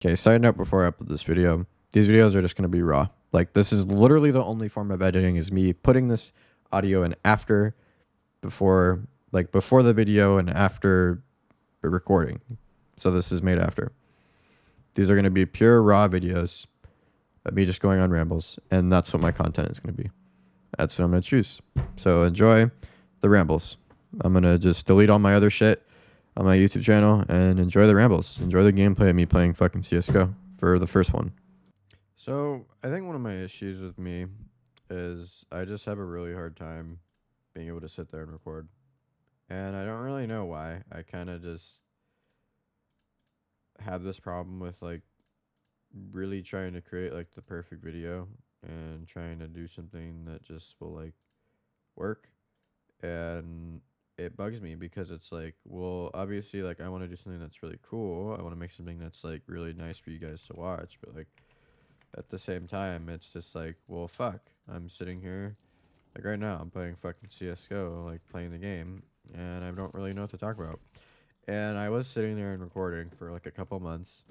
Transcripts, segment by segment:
Okay, side note before I upload this video, these videos are just going to be raw. Like, this is literally the only form of editing is me putting this audio in after, before, like before the video and after the recording. So this is made after. These are going to be pure raw videos of me just going on rambles, and that's what my content is going to be. That's what I'm going to choose. So enjoy the rambles. I'm going to just delete all my other shit on my YouTube channel and enjoy the rambles. Enjoy the gameplay of me playing fucking CSGO for the first one. So I think one of my issues with me is I just have a really hard time being able to sit there and record. And I don't really know why. I kind of just have this problem with like really trying to create like the perfect video and trying to do something that just will like work. And it bugs me because it's like, well, obviously, like, I want to do something that's really cool. I want to make something that's like really nice for you guys to watch. But like, at the same time, it's just like, well, fuck. I'm sitting here, like right now, I'm playing fucking CSGO, like playing the game, and I don't really know what to talk about. And I was sitting there and recording for like a couple months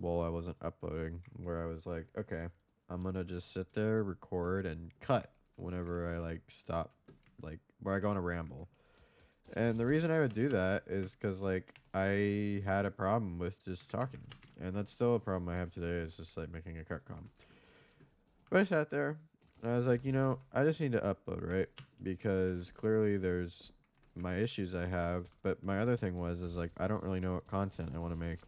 while I wasn't uploading, where I was like, okay, I'm gonna just sit there, record, and cut whenever I like stop, like where I go on a ramble. And the reason I would do that is because like I had a problem with just talking, and that's still a problem I have today. Is just like making a cut com. But I sat there, and I was like, I just need to upload, right? Because clearly there's my issues I have, but my other thing is like I don't really know what content I want to make,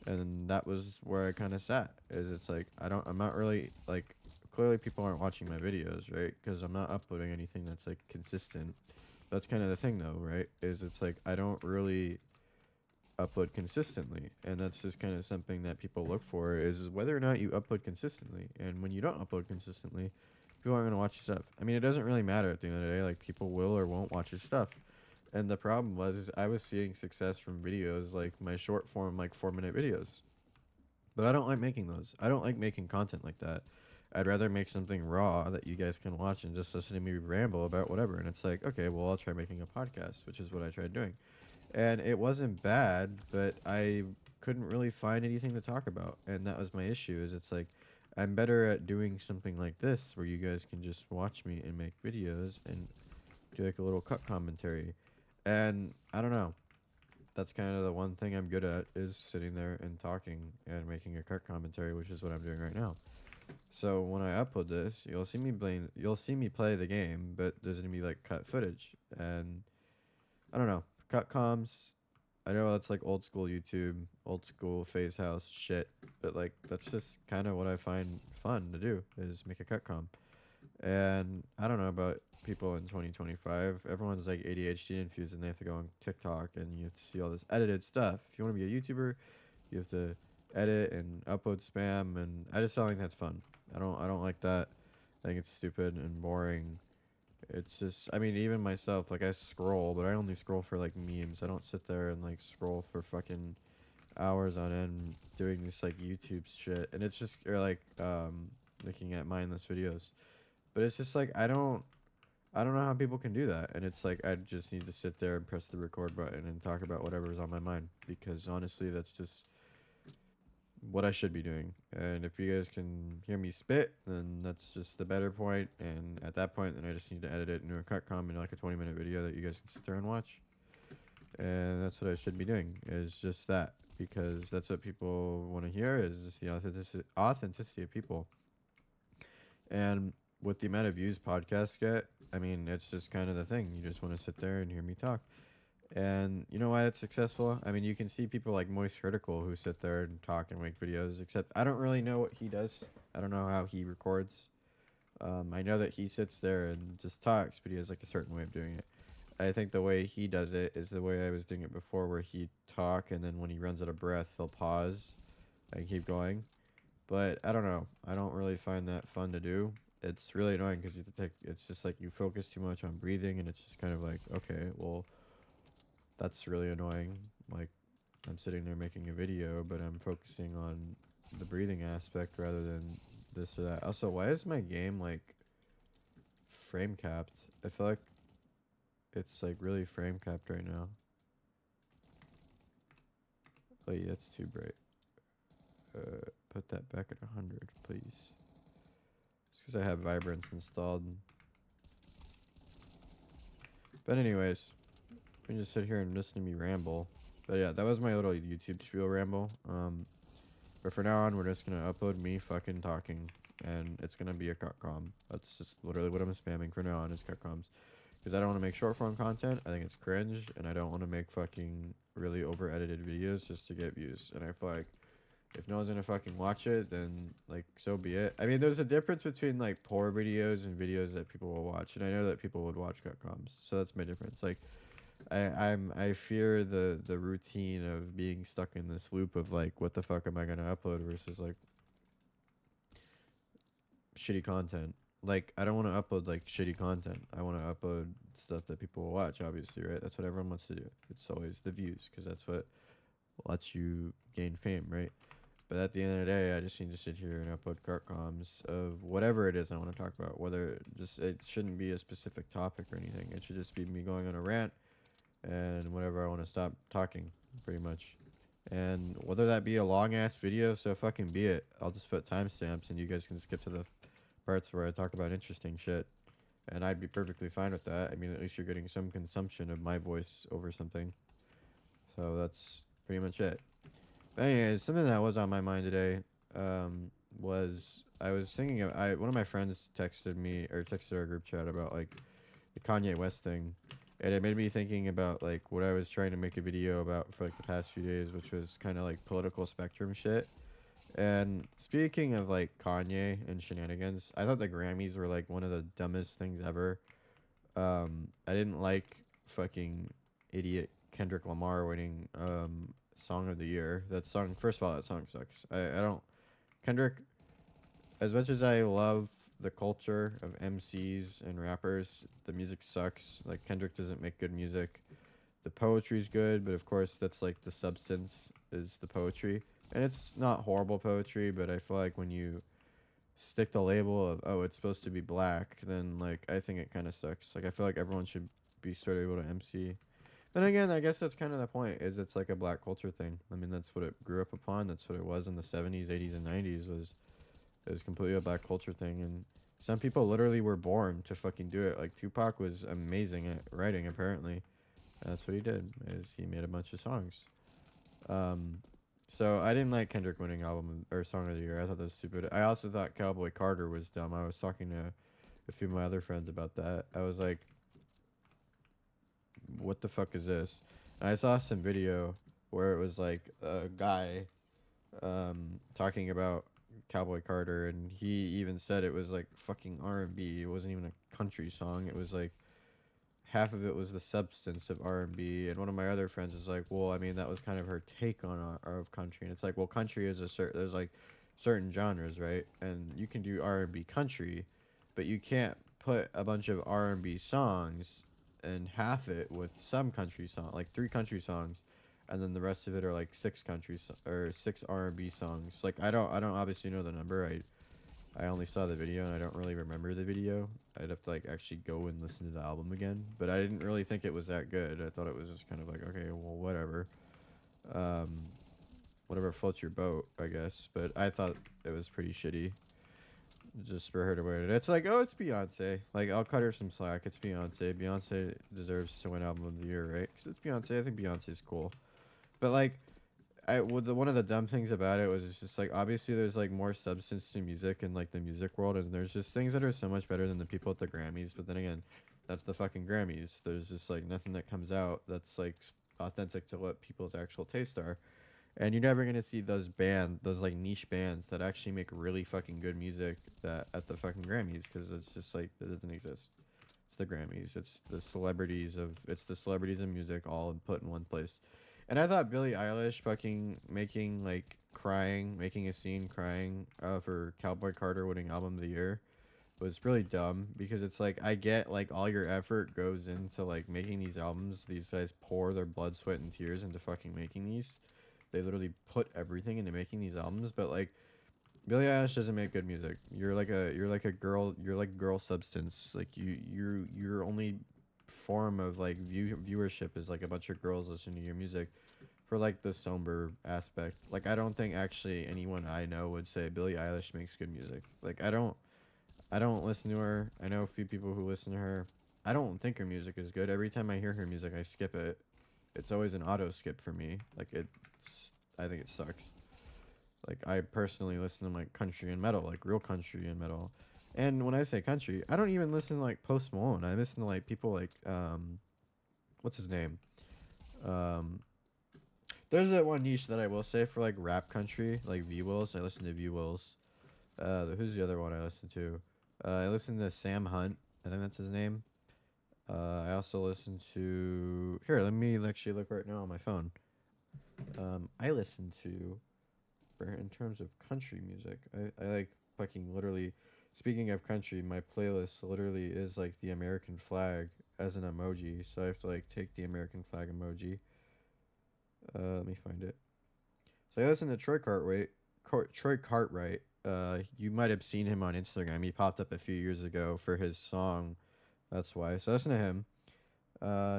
and that was where I kind of sat. Is it's like I'm not really like clearly people aren't watching my videos, right? Because I'm not uploading anything that's like consistent. That's kind of the thing though, right? Is it's like I don't really upload consistently, and that's just kind of something that people look for is whether or not you upload consistently. And when you don't upload consistently, people aren't going to watch your stuff. I mean, it doesn't really matter at the end of the day. Like, people will or won't watch your stuff. And the problem was is I was seeing success from videos like my short form, like 4-minute videos. But I don't like making those. I don't like making content like that. I'd rather make something raw that you guys can watch and just listen to me ramble about whatever. And it's like, okay, well, I'll try making a podcast, which is what I tried doing. And it wasn't bad, but I couldn't really find anything to talk about. And that was my issue is it's like I'm better at doing something like this where you guys can just watch me and make videos and do like a little cut commentary. And I don't know. That's kind of the one thing I'm good at is sitting there and talking and making a cut commentary, which is what I'm doing right now. So when I upload this, you'll see me play the game, but there's gonna be like cut footage, and I don't know, cut comms. I know that's like old school YouTube, old school phase house shit, but like that's just kind of what I find fun to do is make a cut com. And I don't know about people in 2025. Everyone's like ADHD infused and they have to go on TikTok and you have to see all this edited stuff. If you want to be a YouTuber, you have to edit and upload spam, and I just don't think that's fun. I don't like that. I think it's stupid and boring. It's just, I mean, even myself, like I scroll, but I only scroll for like memes. I don't sit there and like scroll for fucking hours on end doing this like YouTube shit. And it's just, or like, looking at mindless videos. But it's just like, I don't know how people can do that. And it's like, I just need to sit there and press the record button and talk about whatever's on my mind. Because honestly, that's just what I should be doing. And if you guys can hear me spit, then that's just the better point. And at that point, then I just need to edit it into a cut com into like a 20-minute video that you guys can sit there and watch. And that's what I should be doing, is just that. Because that's what people want to hear, is just the authenticity of people. And with the amount of views podcasts get, I mean, it's just kind of the thing. You just want to sit there and hear me talk. And you know why it's successful? I mean, you can see people like Moist Critical who sit there and talk and make videos, except I don't really know what he does. I don't know how he records. I know that he sits there and just talks, but he has like a certain way of doing it. I think the way he does it is the way I was doing it before, where he'd talk and then when he runs out of breath, he'll pause and keep going. But I don't know. I don't really find that fun to do. It's really annoying because you have to take. It's just like you focus too much on breathing, and it's just kind of like, okay, well, that's really annoying. Like, I'm sitting there making a video, but I'm focusing on the breathing aspect rather than this or that. Also, why is my game like frame capped? I feel like it's like really frame capped right now. Wait, that's too bright. put that back at 100, please. It's because I have vibrance installed. But anyways, you can just sit here and listen to me ramble. But yeah, that was my little YouTube spiel ramble. But for now on, we're just gonna upload me fucking talking, and it's gonna be a cutcom. That's just literally what I'm spamming for now on is cutcoms, because I don't want to make short form content. I think it's cringe, and I don't want to make fucking really over edited videos just to get views. And I feel like if no one's gonna fucking watch it, then like so be it. I mean, there's a difference between like poor videos and videos that people will watch, and I know that people would watch cutcoms, so that's my difference. Like I fear the routine of being stuck in this loop of like what the fuck am I gonna upload versus like shitty content. Like I don't want to upload like shitty content. I want to upload stuff that people will watch. Obviously, right? That's what everyone wants to do. It's always the views because that's what lets you gain fame, right? But at the end of the day, I just need to sit here and upload cart comms of whatever it is I want to talk about. Whether just it shouldn't be a specific topic or anything. It should just be me going on a rant and whenever I want to stop talking, pretty much. And whether that be a long ass video, so fucking be it. I'll just put timestamps and you guys can skip to the parts where I talk about interesting shit. And I'd be perfectly fine with that. I mean, at least you're getting some consumption of my voice over something. So that's pretty much it. But anyways, something that was on my mind today was I was thinking of one of my friends texted me or texted our group chat about like the Kanye West thing, and it made me thinking about like what I was trying to make a video about for like the past few days, which was kind of like political spectrum shit. And speaking of like Kanye and shenanigans, I thought the Grammys were like one of the dumbest things ever. I didn't like fucking idiot Kendrick Lamar winning song of the year. That song, first of all, that song sucks. I don't Kendrick, as much as I love the culture of MCs and rappers, the music sucks. Like Kendrick doesn't make good music. The poetry's good, but of course that's like the substance is the poetry. And it's not horrible poetry, but I feel like when you stick the label of oh it's supposed to be black, then like I think it kind of sucks. Like I feel like everyone should be sort of able to MC. Then again, I guess that's kind of the point. Is it's like a black culture thing. I mean, that's what it grew up upon. That's what it was in the 70s, 80s, and 90s. Was it was completely a black culture thing, and some people literally were born to fucking do it. Like Tupac was amazing at writing, apparently. And that's what he did. Is he made a bunch of songs. Um, so I didn't like Kendrick winning album or song of the year. I thought that was stupid. I also thought Cowboy Carter was dumb. I was talking to a few of my other friends about that. I was like, what the fuck is this? And I saw some video where it was like a guy talking about Cowboy Carter, and he even said it was like fucking R&B. It wasn't even a country song. It was like half of it was the substance of R&B. And one of my other friends is like, well, I mean, that was kind of her take on of country. And it's like, well, country is there's like certain genres, right? And you can do R&B country, but you can't put a bunch of R&B songs and half it with some country song, like 3 country songs, and then the rest of it are like 6 or 6 R&B songs. Like I don't obviously know the number. I only saw the video and I don't really remember the video. I'd have to like actually go and listen to the album again. But I didn't really think it was that good. I thought it was just kind of like, okay, well, whatever. Um, whatever floats your boat, I guess. But I thought it was pretty shitty. Just for her to win it. It's like, oh, it's Beyonce. Like, I'll cut her some slack. It's Beyonce. Beyonce deserves to win album of the year, right? Because it's Beyonce. I think Beyonce's cool. But like, one of the dumb things about it was it's just like obviously there's like more substance to music in like the music world, and there's just things that are so much better than the people at the Grammys. But then again, that's the fucking Grammys. There's just like nothing that comes out that's like authentic to what people's actual tastes are. And you're never gonna see those like niche bands that actually make really fucking good music that at the fucking Grammys, because it's just like that doesn't exist. It's the Grammys. It's the celebrities of music all put in one place. And I thought Billie Eilish fucking making a scene crying for Cowboy Carter winning album of the year was really dumb, because it's like I get like all your effort goes into like making these albums. These guys pour their blood, sweat, and tears into fucking making these. They literally put everything into making these albums, but like Billie Eilish doesn't make good music. You're like girl substance. Like your only form of like viewership is like a bunch of girls listening to your music. for like the somber aspect. Like I don't think actually anyone I know would say Billie Eilish makes good music. Like I don't listen to her. I know a few people who listen to her. I don't think her music is good. Every time I hear her music, I skip it. It's always an auto skip for me. Like I think it sucks. Like I personally listen to like country and metal, like real country and metal. And when I say country, I don't even listen to like Post Malone. I listen to like people like what's his name? Um, there's that one niche that I will say for like rap country, like V Wills. I listen to V Wills. Who's the other one I listen to? I listen to Sam Hunt. I think that's his name. I also listen to here. Let me actually look right now on my phone. I listen to for in terms of country music. I like fucking literally. Speaking of country, my playlist literally is like the American flag as an emoji. So I have to like take the American flag emoji. Let me find it. So I listen to Troy Cartwright. Troy Cartwright. You might have seen him on Instagram. He popped up a few years ago for his song. That's why. So listen to him.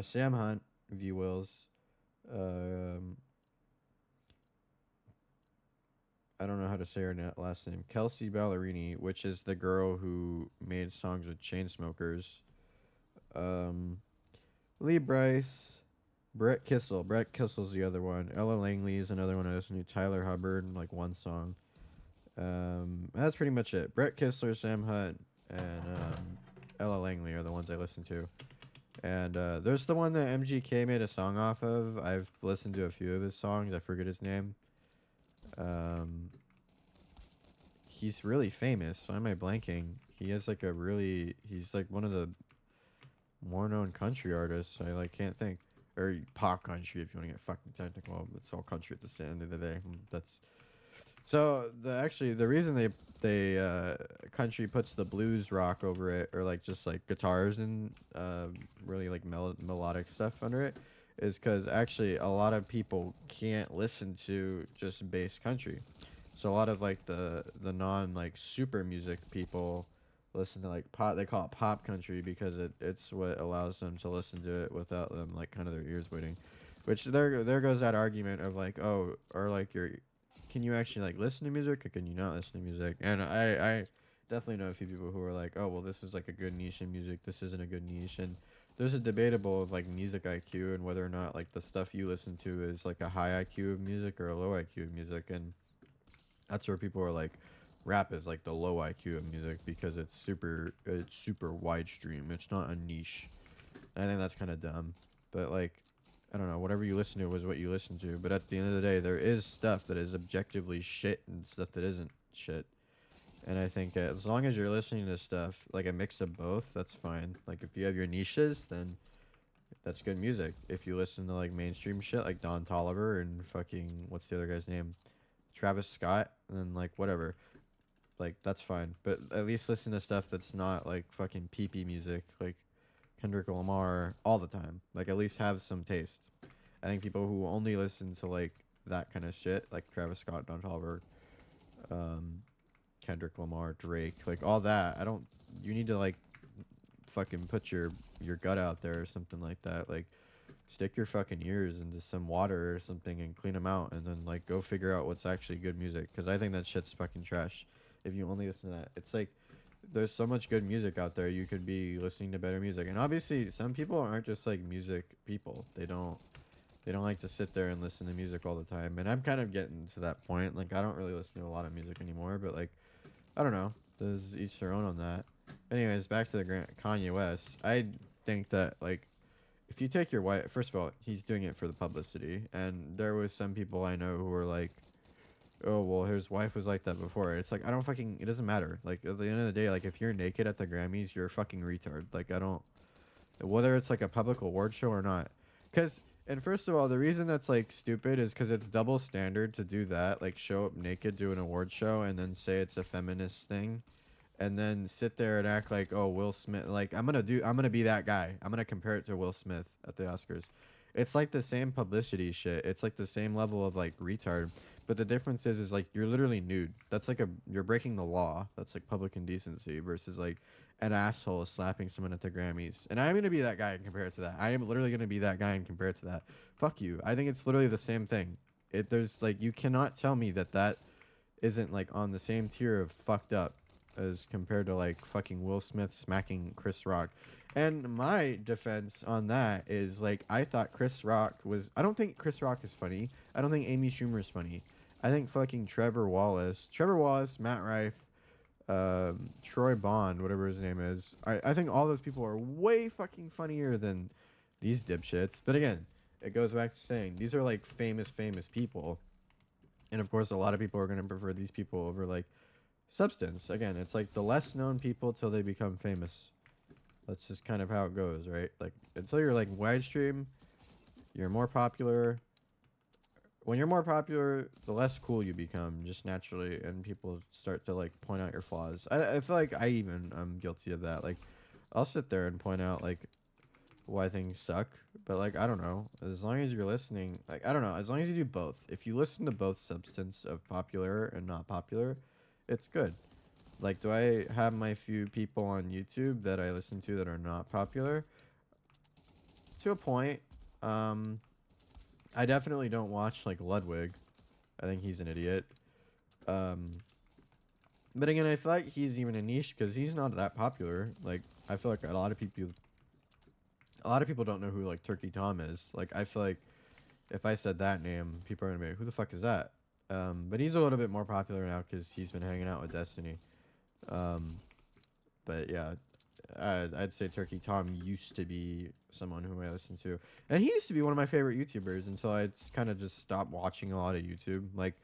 Sam Hunt, V Wills. Um, I don't know how to say her last name. Kelsey Ballerini, which is the girl who made songs with Chainsmokers. Um, Lee Bryce, Brett Kissel. Brett Kissel's the other one. Ella Langley is another one I listen to. Tyler Hubbard, like one song. That's pretty much it. Brett Kissler, Sam Hunt, and Ella Langley are the ones I listen to. And there's the one that MGK made a song off of. I've listened to a few of his songs. I forget his name. Um, he's really famous. Why am I blanking? He has like a really. He's like one of the more known country artists. I like can't think. Or pop country if you want to get fucking technical. It's all country at the end of the day. That's so the reason they country puts the blues rock over it or like just like guitars and really like melodic stuff under it is because actually a lot of people can't listen to just bass country. So a lot of like the non like super music people listen to like pop. They call it pop country because it's what allows them to listen to it without them like kind of their ears bleeding. Which there goes that argument of like oh or like your can you actually like listen to music or can you not listen to music? And I definitely know a few people who are like, oh well, this is like a good niche in music. This isn't a good niche, and there's a debatable of like music IQ and whether or not like the stuff you listen to is like a high IQ of music or a low IQ of music, and that's where people are like, rap is like the low IQ of music because it's super wide stream. It's not a niche. I think that's kind of dumb, but like I don't know, whatever you listen to was what you listen to. But at the end of the day, there is stuff that is objectively shit and stuff that isn't shit. And I think as long as you're listening to stuff, like a mix of both, that's fine. Like if you have your niches, then that's good music. If you listen to like mainstream shit like Don Tolliver and fucking, what's the other guy's name? Travis Scott, and then like whatever. Like that's fine. But at least listen to stuff that's not like fucking pee pee music. Like Kendrick Lamar all the time. Like at least have some taste. I think people who only listen to like that kind of shit, like Travis Scott, Don Toliver, um, Kendrick Lamar, Drake, like all that. I don't. You need to like fucking put your gut out there or something like that. Like stick your fucking ears into some water or something and clean them out, and then like go figure out what's actually good music. Because I think that shit's fucking trash. If you only listen to that, it's like there's so much good music out there. You could be listening to better music, and obviously some people aren't just like music people. They don't like to sit there and listen to music all the time. And I'm kind of getting to that point. Like I don't really listen to a lot of music anymore, but like I don't know. There's each their own on that. Anyways, back to the Kanye West. I think that like if you take your wife, first of all, he's doing it for the publicity, and there was some people I know who were like, "Oh well, his wife was like that before." It's like I don't fucking. It doesn't matter. Like at the end of the day, like if you're naked at the Grammys, you're a fucking retard. Like I don't. Whether it's like a public award show or not, because and first of all, the reason that's like stupid is because it's double standard to do that, like show up naked to an award show and then say it's a feminist thing, and then sit there and act like oh Will Smith, like I'm gonna be that guy. I'm gonna compare it to Will Smith at the Oscars. It's like the same publicity shit. It's like the same level of like retard. but the difference is like you're literally nude. That's like you're breaking the law. That's like public indecency versus like an asshole slapping someone at the Grammys. And I'm gonna be that guy and compare it to that. I am literally gonna be that guy and compare it to that. Fuck you. I think it's literally the same thing. There's like you cannot tell me that isn't like on the same tier of fucked up as compared to like fucking Will Smith smacking Chris Rock. And my defense on that is like I thought Chris Rock was. I don't think Chris Rock is funny. I don't think Amy Schumer is funny. I think fucking Trevor Wallace, Matt Rife, Troy Bond, whatever his name is. I think all those people are way fucking funnier than these dipshits. But again, it goes back to saying these are like famous people, and of course a lot of people are gonna prefer these people over like substance. Again, it's like the less known people till they become famous. That's just kind of how it goes, right? Like until you're like widestream, you're more popular. When you're more popular, the less cool you become, just naturally, and people start to like point out your flaws. I feel like I even am guilty of that. Like, I'll sit there and point out like why things suck, but like I don't know. As long as you're listening, like I don't know. As long as you do both, if you listen to both substance of popular and not popular, it's good. Like, do I have my few people on YouTube that I listen to that are not popular? To a point. I definitely don't watch like Ludwig. I think he's an idiot. Um, but again, I feel like he's even a niche because he's not that popular. Like, I feel like a lot of people don't know who like Turkey Tom is. Like, I feel like if I said that name, people are gonna be like, "Who the fuck is that?" But he's a little bit more popular now because he's been hanging out with Destiny. Um, but yeah, I'd say Turkey Tom used to be someone who I listened to, and he used to be one of my favorite YouTubers until I kind of just stopped watching a lot of YouTube. Like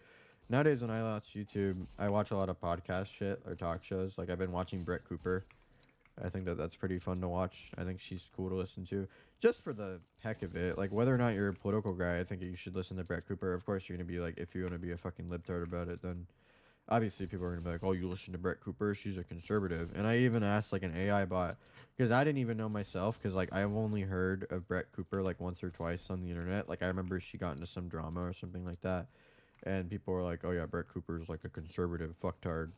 nowadays, when I watch YouTube, I watch a lot of podcast shit or talk shows. Like I've been watching Brett Cooper. I think that's pretty fun to watch. I think she's cool to listen to, just for the heck of it. Like whether or not you're a political guy, I think you should listen to Brett Cooper. Of course, you're gonna be like, if you're gonna be a fucking libtard about it, then obviously people are gonna be like, "Oh, you listen to Brett Cooper? She's a conservative." And I even asked like an AI bot because I didn't even know myself because like I've only heard of Brett Cooper like once or twice on the internet. Like I remember she got into some drama or something like that, and people were like, "Oh yeah, Brett Cooper's like a conservative fucktard."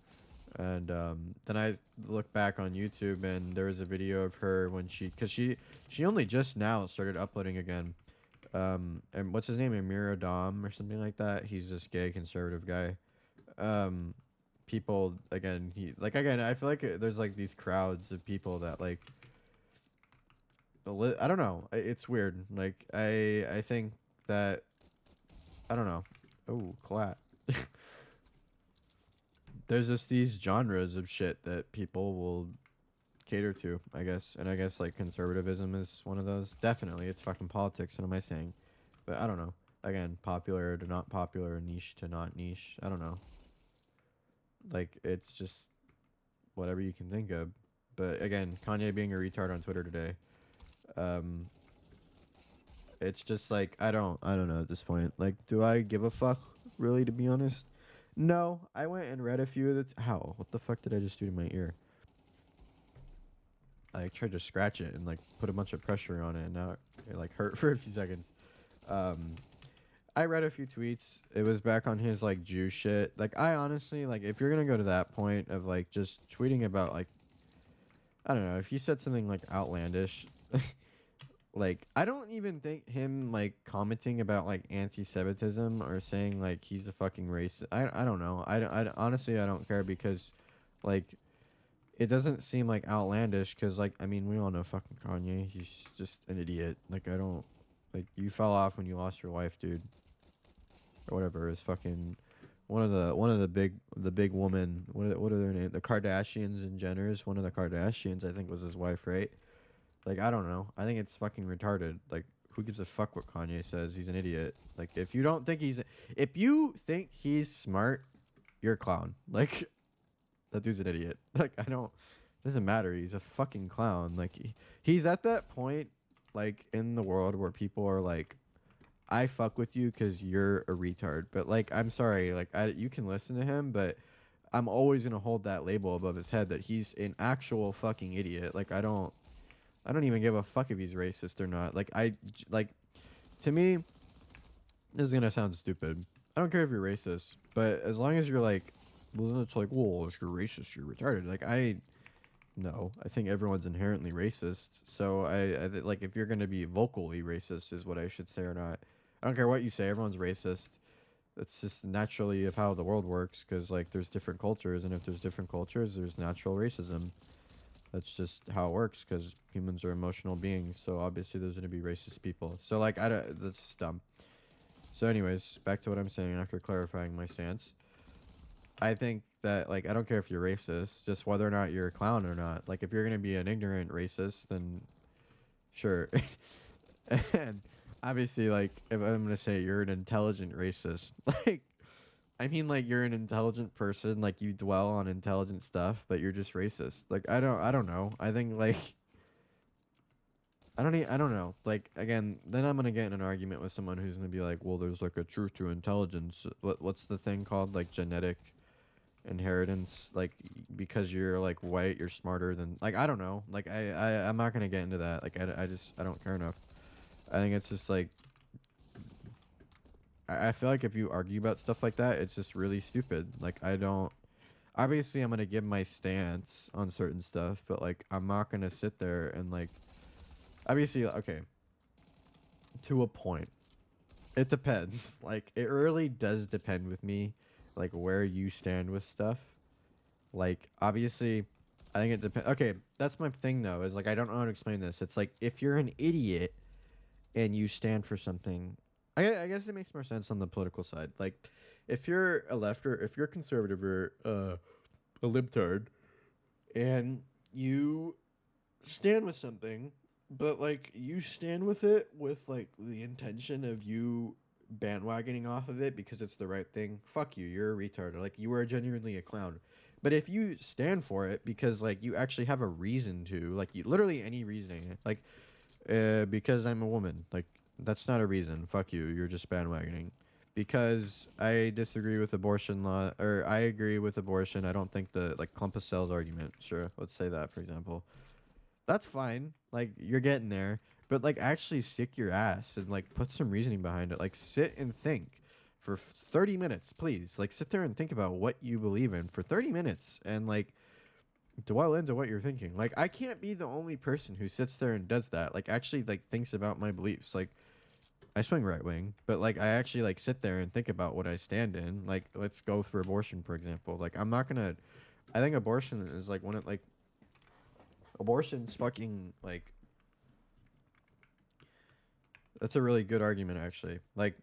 And then I looked back on YouTube and there was a video of her when because she only just now started uploading again. And what's his name, Amir Adam or something like that? He's this gay conservative guy. um People again I feel like there's like these crowds of people that like I don't know, it's weird. Like I think that I don't know. Oh, clap. There's just these genres of shit that people will cater to, I guess. And I guess like conservatism is one of those. Definitely it's fucking politics, what am I saying? But I don't know. Again, popular to not popular, niche to not niche, I don't know. Like it's just whatever you can think of. But again, Kanye being a retard on Twitter today, um, it's just like I don't know at this point. Like, do I give a fuck really? To be honest, no. I went and read a few of the. How? What the fuck did I just do to my ear? I tried to scratch it and like put a bunch of pressure on it, and now it like hurt for a few seconds. Um, I read a few tweets. It was back on his like Jew shit. Like I honestly like if you're gonna go to that point of like just tweeting about like I don't know, if he said something like outlandish, like I don't even think him like commenting about like anti-Semitism or saying like he's a fucking racist. I don't know. Honestly I don't care because like it doesn't seem like outlandish because like I mean we all know fucking Kanye. He's just an idiot. Like I don't like you fell off when you lost your wife, dude, or whatever. Is fucking one of the big woman. What are their names? The Kardashians and Jenners. One of the Kardashians, I think, was his wife, right? Like I don't know. I think it's fucking retarded. Like who gives a fuck what Kanye says? He's an idiot. Like if you don't think if you think he's smart, you're a clown. Like that dude's an idiot. Like I don't. It doesn't matter. He's a fucking clown. Like he's at that point, like in the world where people are like, I fuck with you because you're a retard. But like, I'm sorry, like you can listen to him, but I'm always gonna hold that label above his head that he's an actual fucking idiot. Like I don't even give a fuck if he's racist or not. Like to me, this is gonna sound stupid. I don't care if you're racist, but as long as you're like, well, then it's like, well, if you're racist, you're retarded. Like I no, I think everyone's inherently racist. So like if you're gonna be vocally racist is what I should say or not. I don't care what you say. Everyone's racist. That's just naturally of how the world works. Because like there's different cultures, and if there's different cultures, there's natural racism. That's just how it works. Because humans are emotional beings. So obviously there's gonna be racist people. So like I don't. That's just dumb. So anyways, back to what I'm saying after clarifying my stance. I think that like I don't care if you're racist, just whether or not you're a clown or not. Like if you're gonna be an ignorant racist, then sure. And obviously, like if I'm gonna say you're an intelligent racist, like I mean like you're an intelligent person, like you dwell on intelligent stuff, but you're just racist. Like I don't know. I think like I don't know. Like again, then I'm gonna get in an argument with someone who's gonna be like, well, there's like a truth to intelligence. What's the thing called? Like genetic inheritance, like because you're like white you're smarter than, like I don't know, like I'm not gonna get into that, like I just I don't care enough. I think it's just like I feel like if you argue about stuff like that it's just really stupid. Like I don't, obviously I'm gonna give my stance on certain stuff, but like I'm not gonna sit there and like, obviously okay, to a point it depends. Like it really does depend with me, like where you stand with stuff. Like obviously, I think it depends. Okay, that's my thing though. Is like I don't know how to explain this. It's like if you're an idiot and you stand for something, I guess it makes more sense on the political side. Like if you're a left or if you're a conservative or a libtard and you stand with something, but like you stand with it with like the intention of you bandwagoning off of it because it's the right thing. Fuck you, you're a retard. Like you are genuinely a clown. But if you stand for it because like you actually have a reason to, like you literally any reasoning, like because I'm a woman, like that's not a reason. Fuck you, you're just bandwagoning. Because I disagree with abortion law, or I agree with abortion. I don't think the like clump of cells argument. Sure, let's say that for example, that's fine. Like you're getting there, but like actually stick your ass and like put some reasoning behind it. Like sit and think for 30 minutes, please. Like sit there and think about what you believe in for 30 minutes and like dwell into what you're thinking. Like I can't be the only person who sits there and does that. Like actually like thinks about my beliefs. Like I swing right wing, but like I actually like sit there and think about what I stand in. Like let's go for abortion for example. Like I'm not going to, I think abortion is like one of like abortion's fucking like, that's a really good argument actually. Like,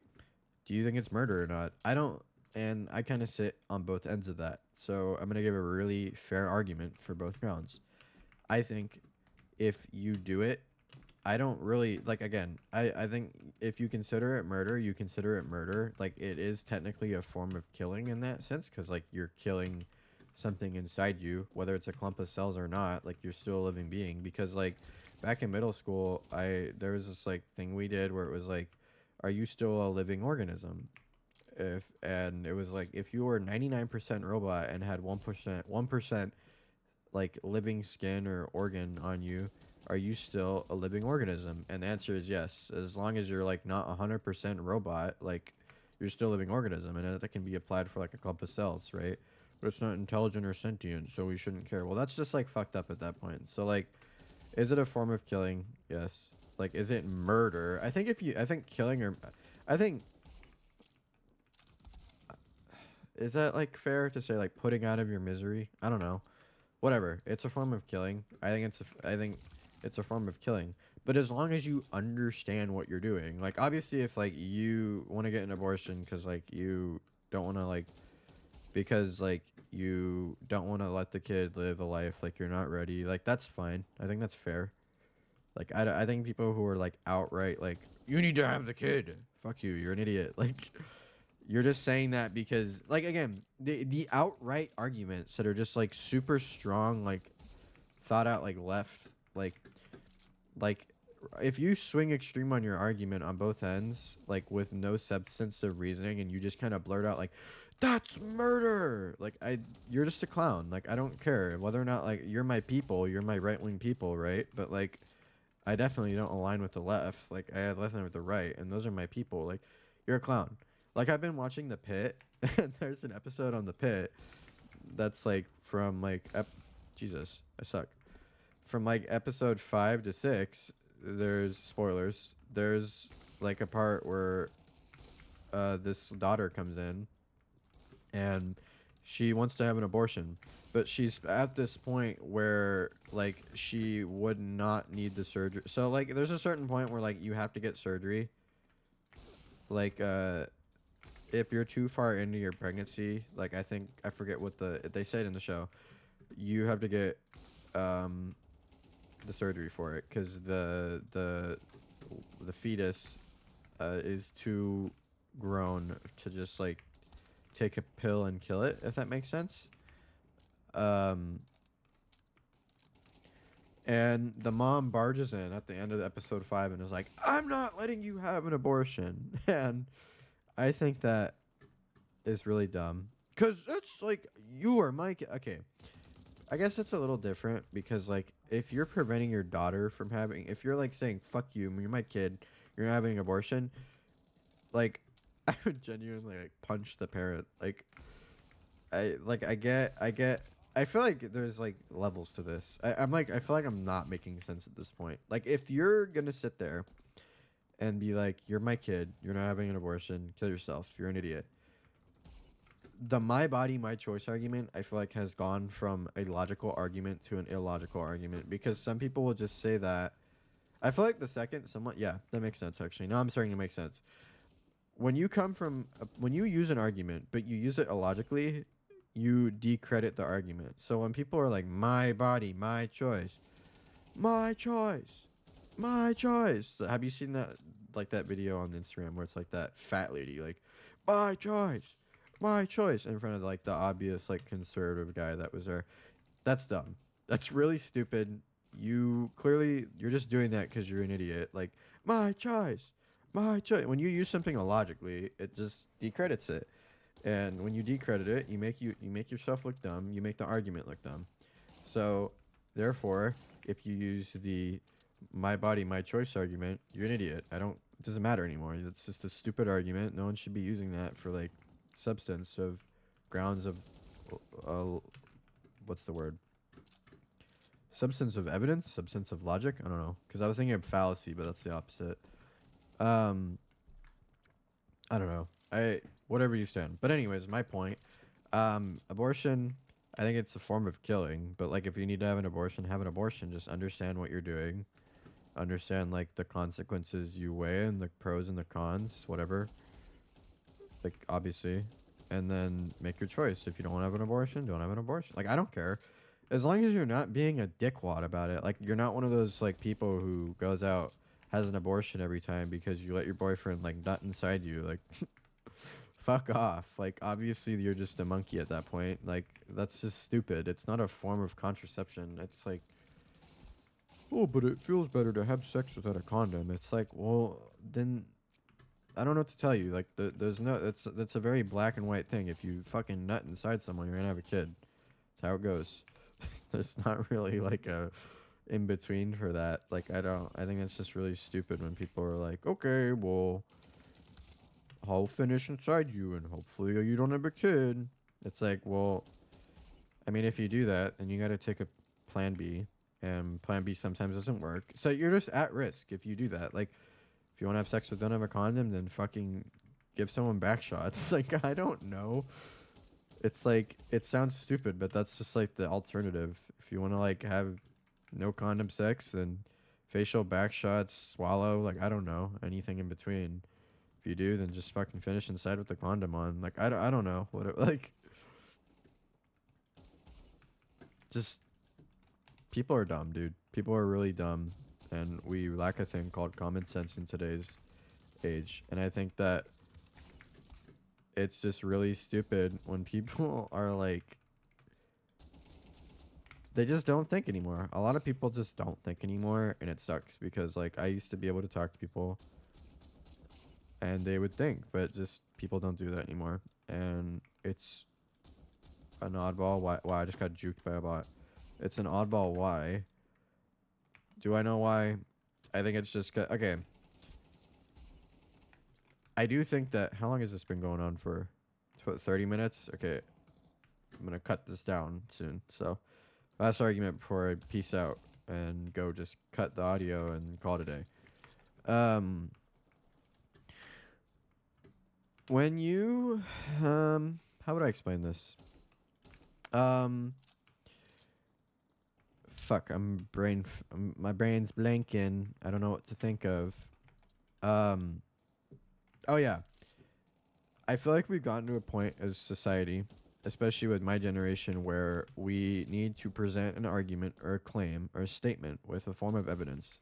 do you think it's murder or not? I don't, and I kind of sit on both ends of that. So I'm gonna give a really fair argument for both grounds. I think if you do it, I don't really like. Again, I think if you consider it murder, you consider it murder. Like it is technically a form of killing in that sense, because like you're killing something inside you, whether it's a clump of cells or not. Like you're still a living being. Because like back in middle school, I there was this like thing we did where it was like, are you still a living organism? If and it was like if you were 99% robot and had 1% like living skin or organ on you, are you still a living organism? And the answer is yes. As long as you're like not 100% robot, like you're still a living organism, and that can be applied for like a clump of cells, right? But it's not intelligent or sentient, so we shouldn't care. Well, that's just like fucked up at that point. So like, is it a form of killing? Yes. Like, is it murder? I think if you, I think killing or, I think, is that like fair to say like putting out of your misery? I don't know. Whatever. It's a form of killing. I think it's a form of killing. But as long as you understand what you're doing, like obviously if like you want to get an abortion because like you don't want to like, because like you don't want to let the kid live a life like you're not ready, like that's fine. I think that's fair. Like I think people who are like outright like you need to have the kid, fuck you, you're an idiot. Like you're just saying that because like again, the outright arguments that are just like super strong, like thought out, like left, like if you swing extreme on your argument on both ends, like with no substance of reasoning, and you just kind of blurt out like that's murder, like you're just a clown. Like I don't care whether or not like you're my people, you're my right wing people, right? But like I definitely don't align with the left. Like I align with the right, and those are my people. Like you're a clown. Like I've been watching The Pit, and there's an episode on The Pit that's like from like Jesus, I suck. From like episode 5 to 6, there's spoilers. There's like a part where this daughter comes in and she wants to have an abortion, but she's at this point where like she would not need the surgery. So like there's a certain point where like you have to get surgery. Like if you're too far into your pregnancy, like I think I forget what they said in the show, you have to get um the surgery for it because the fetus is too grown to just like take a pill and kill it, if that makes sense. Um, and the mom barges in at the end of episode 5 and is like, "I'm not letting you have an abortion," and I think that is really dumb because it's like you are my okay. I guess it's a little different because like if you're preventing your daughter from having, if you're like saying "fuck you, you're my kid, you're not having an abortion," like I would genuinely like punch the parent. Like I get. I feel like there's like levels to this. I'm like I feel like I'm not making sense at this point. Like if you're gonna sit there and be like, "You're my kid, you're not having an abortion, kill yourself, you're an idiot." The my body, my choice argument, I feel like has gone from a logical argument to an illogical argument because some people will just say that. I feel like the second someone, yeah, that makes sense actually. Now I'm starting to make sense. When you come from, when you use an argument, but you use it illogically, you decredit the argument. So when people are like, my body, my choice, my choice, my choice. Have you seen that, like that video on Instagram where it's like that fat lady, like, my choice, in front of like the obvious like conservative guy that was there? That's dumb. That's really stupid. You clearly you're just doing that because you're an idiot. Like my choice, my choice. When you use something illogically, it just decredits it. And when you decredit it, you make yourself look dumb. You make the argument look dumb. So, therefore, if you use the my body, my choice argument, you're an idiot. I don't. It doesn't matter anymore. It's just a stupid argument. No one should be using that for like substance of grounds of uh, what's the word? Substance of evidence, substance of logic. I don't know because I was thinking of fallacy, but that's the opposite. Um, I don't know. I whatever you stand. But anyways, my point. Abortion. I think it's a form of killing. But like, if you need to have an abortion, have an abortion. Just understand what you're doing. Understand like the consequences you weigh and the pros and the cons, whatever. Like obviously, and then make your choice. If you don't want to have an abortion, don't have an abortion. Like I don't care, as long as you're not being a dickwad about it. Like you're not one of those like people who goes out has an abortion every time because you let your boyfriend like nut inside you. Like fuck off. Like obviously you're just a monkey at that point. Like that's just stupid. It's not a form of contraception. It's like, oh, but it feels better to have sex without a condom. It's like, well, then I don't know what to tell you. Like, there's no. That's a very black and white thing. If you fucking nut inside someone, you're gonna have a kid. That's how it goes. There's not really like a in between for that. Like, I don't. I think it's just really stupid when people are like, okay, well, I'll finish inside you, and hopefully you don't have a kid. It's like, well, I mean, if you do that, then you got to take a plan B, and plan B sometimes doesn't work. So you're just at risk if you do that. Like, if you want to have sex with don't have a condom, then fucking give someone back shots. Like, I don't know. It's like, it sounds stupid, but that's just like the alternative. If you want to like have no condom sex, then facial back shots, swallow, like, I don't know, anything in between. If you do, then just fucking finish inside with the condom on. Like, I don't know what it, like, just people are dumb, dude. People are really dumb, and we lack a thing called common sense in today's age. And I think that it's just really stupid when people are like, they just don't think anymore. A lot of people just don't think anymore, and it sucks because like I used to be able to talk to people and they would think, but just people don't do that anymore. And it's an oddball. Why? Wow, I just got juked by a bot. It's an oddball. Why? Do I know why? I think it's just okay. I do think that, how long has this been going on for? It's what, 30 minutes? Okay, I'm gonna cut this down soon. So last argument before I peace out and go just cut the audio and call it a day. Um, when you, how would I explain this? Um, fuck, my brain's blanking. I don't know what to think of. Um, oh yeah, I feel like we've gotten to a point as society, especially with my generation, where we need to present an argument or a claim or a statement with a form of evidence.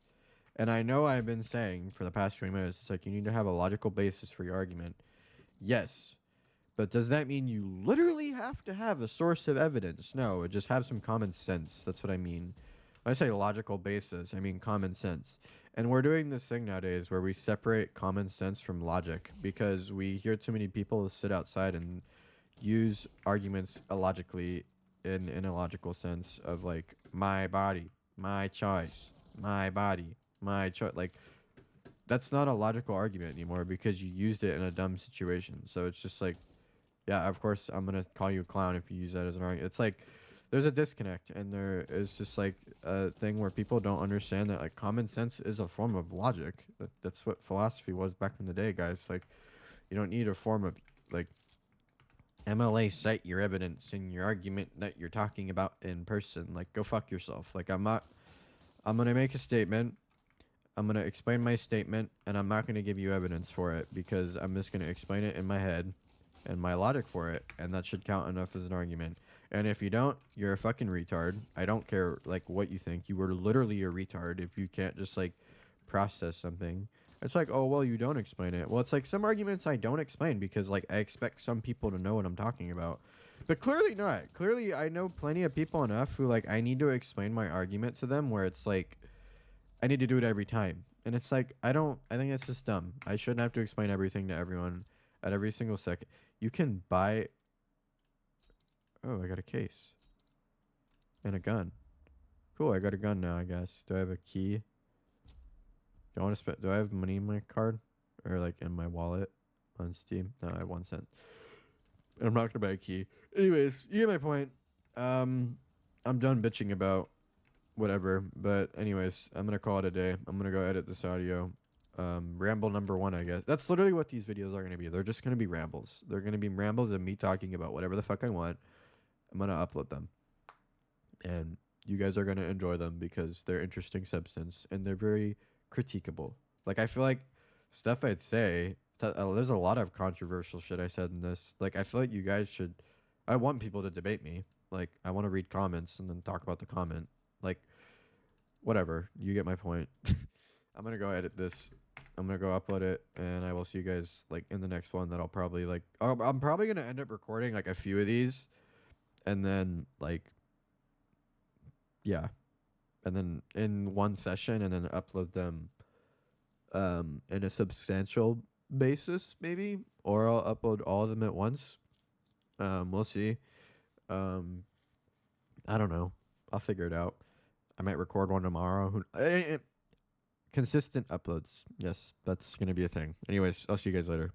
And I know I've been saying for the past 20 minutes, it's like you need to have a logical basis for your argument. Yes. But does that mean you literally have to have a source of evidence? No, just have some common sense. That's what I mean. When I say logical basis, I mean common sense. And we're doing this thing nowadays where we separate common sense from logic because we hear too many people sit outside and use arguments illogically in a logical sense of like my body, my choice, my body, my choice. Like that's not a logical argument anymore because you used it in a dumb situation. So it's just like, yeah, of course I'm gonna call you a clown if you use that as an argument. It's like there's a disconnect, and there is just like a thing where people don't understand that like common sense is a form of logic. That's what philosophy was back in the day, guys. Like you don't need a form of like MLA cite your evidence in your argument that you're talking about in person. Like go fuck yourself. Like I'm gonna make a statement. I'm going to explain my statement, and I'm not going to give you evidence for it because I'm just going to explain it in my head and my logic for it, and that should count enough as an argument. And if you don't, you're a fucking retard. I don't care like what you think. You were literally a retard if you can't just like process something. It's like, oh well, you don't explain it. Well, it's like some arguments I don't explain because like I expect some people to know what I'm talking about. But clearly not. Clearly I know plenty of people enough who like I need to explain my argument to them where it's like I need to do it every time. And it's like I think it's just dumb. I shouldn't have to explain everything to everyone at every single second. You can buy Oh, I got a case and a gun. Cool, I got a gun now, I guess. Do I have a key? Do I want to spend do I have money in my card? Or like in my wallet on Steam? No, I have 1 cent. And I'm not gonna buy a key. Anyways, you get my point. I'm done bitching about whatever. But anyways, I'm gonna call it a day. I'm gonna go edit this audio. Ramble number one, I guess. That's literally what these videos are gonna be. They're just gonna be rambles. They're gonna be rambles of me talking about whatever the fuck I want. I'm gonna upload them, and you guys are gonna enjoy them because they're interesting substance and they're very critiquable. Like I feel like stuff I'd say. There's a lot of controversial shit I said in this. Like I feel like you guys should. I want people to debate me. Like I want to read comments and then talk about the comment. Like whatever. You get my point. I'm gonna go edit this. I'm gonna go upload it, and I will see you guys like in the next one. That I'll probably like. I'm probably gonna end up recording like a few of these, and then like, yeah, and then in one session, and then upload them, in a substantial basis, maybe, or I'll upload all of them at once. We'll see. Um, I don't know. I'll figure it out. I might record one tomorrow. Consistent uploads. Yes, that's gonna be a thing. Anyways, I'll see you guys later.